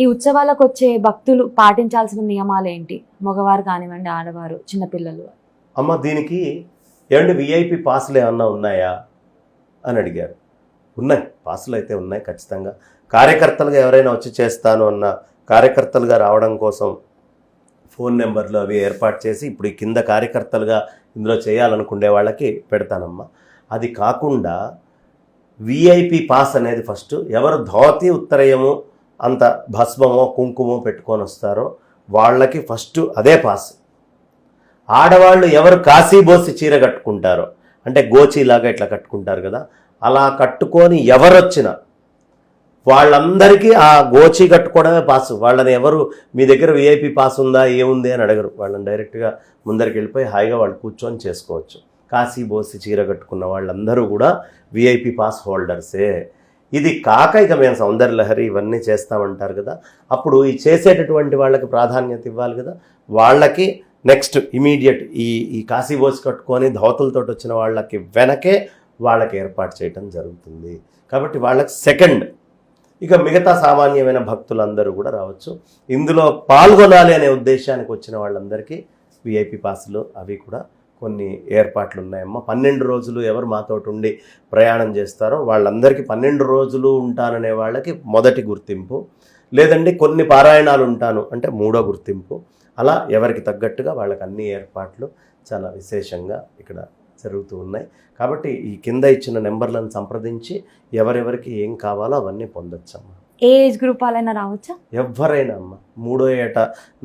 ఈ ఉత్సవాలకు వచ్చే భక్తులు పాటించాల్సిన నియమాలు ఏంటి? మగవారు కానివ్వండి, ఆడవారు, చిన్నపిల్లలు. అమ్మ దీనికి ఏమంటే విఐపి పాసులు ఏమన్నా ఉన్నాయా అని అడిగారు. ఉన్నాయి, పాసులు అయితే ఉన్నాయి ఖచ్చితంగా. కార్యకర్తలుగా ఎవరైనా వచ్చి చేస్తాను అన్న కార్యకర్తలుగా రావడం కోసం ఫోన్ నెంబర్లు అవి ఏర్పాటు చేసి ఇప్పుడు ఈ కింద కార్యకర్తలుగా ఇందులో చేయాలనుకునే వాళ్ళకి పెడతానమ్మా. అది కాకుండా విఐపి పాస్ అనేది ఫస్ట్ ఎవరు ధోతి ఉత్తరయము అంత భస్మమో కుంకుమో పెట్టుకొని వస్తారో వాళ్ళకి ఫస్ట్ అదే పాస్. ఆడవాళ్ళు ఎవరు కాశీబోసి చీర కట్టుకుంటారో అంటే గోచీలాగా ఇట్లా కట్టుకుంటారు కదా, అలా కట్టుకొని ఎవరొచ్చినా వాళ్ళందరికీ ఆ గోచి కట్టుకోవడమే పాసు. వాళ్ళని ఎవరు మీ దగ్గర విఐపి పాస్ ఉందా ఏముంది అని అడగరు. వాళ్ళని డైరెక్ట్గా ముందరికి వెళ్ళిపోయి హాయిగా వాళ్ళు కూర్చొని చేసుకోవచ్చు. కాశీబోసి చీర కట్టుకున్న వాళ్ళందరూ కూడా విఐపి పాస్ హోల్డర్సే. ఇది కాక ఇక మేము సౌందర్యలహరి ఇవన్నీ చేస్తామంటారు కదా, అప్పుడు ఈ చేసేటటువంటి వాళ్ళకి ప్రాధాన్యత ఇవ్వాలి కదా. వాళ్ళకి నెక్స్ట్ ఇమీడియట్ ఈ కాశీబోసి కట్టుకొని ధోతులతో వచ్చిన వాళ్ళకి వెనకే వాళ్ళకి ఏర్పాటు చేయటం జరుగుతుంది. కాబట్టి వాళ్ళకి సెకండ్. ఇక మిగతా సామాన్యమైన భక్తులందరూ కూడా రావచ్చు. ఇందులో పాల్గొనాలి అనే ఉద్దేశానికి వచ్చిన వాళ్ళందరికీ విఐపి పాసులు అవి కూడా కొన్ని ఏర్పాట్లు ఉన్నాయమ్మా. 12 రోజులు ఎవరు మాతోటి ఉండి ప్రయాణం చేస్తారో వాళ్ళందరికీ 12 రోజులు ఉంటాననే వాళ్ళకి మొదటి గుర్తింపు, లేదండి కొన్ని పారాయణాలు ఉంటాను అంటే 3వ గుర్తింపు. అలా ఎవరికి తగ్గట్టుగా వాళ్ళకి అన్ని ఏర్పాట్లు చాలా విశేషంగా ఇక్కడ జరుగుతూ ఉన్నాయి. కాబట్టి ఈ కింద ఇచ్చిన నెంబర్లను సంప్రదించి ఎవరెవరికి ఏం కావాలో అవన్నీ పొందొచ్చమ్మా. ఏ ఏజ్ గ్రూప్ వాళ్ళైనా రావచ్చా? ఎవరైనా అమ్మ. 3వ ఏట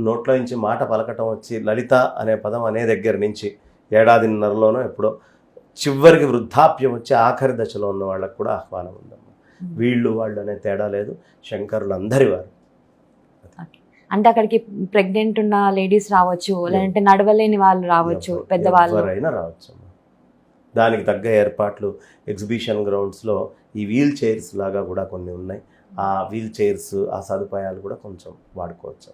నోట్లో నుంచి మాట పలకటం వచ్చి లలిత అనే పదం అనే దగ్గర నుంచి 1.5 ఏడాదిన్నరలోనో ఎప్పుడో చివరికి వృద్ధాప్యం వచ్చి ఆఖరి దశలో ఉన్న వాళ్ళకు కూడా ఆహ్వానం ఉందమ్మా. వీళ్ళు వాళ్ళు అనే తేడా లేదు, శంకరులు అందరి వారు. అంటే అక్కడికి ప్రెగ్నెంట్ ఉన్న లేడీస్ రావచ్చు, లేదంటే నడవలేని వాళ్ళు రావచ్చు, పెద్దవాళ్ళు ఎవరైనా రావచ్చు. దానికి తగ్గ ఏర్పాట్లు ఎగ్జిబిషన్ గ్రౌండ్స్లో ఈ వీల్ చైర్స్ లాగా కూడా కొన్ని ఉన్నాయి. ఆ వీల్ చైర్స్ ఆ సదుపాయాలు కూడా కొంచెం వాడుకోవచ్చు.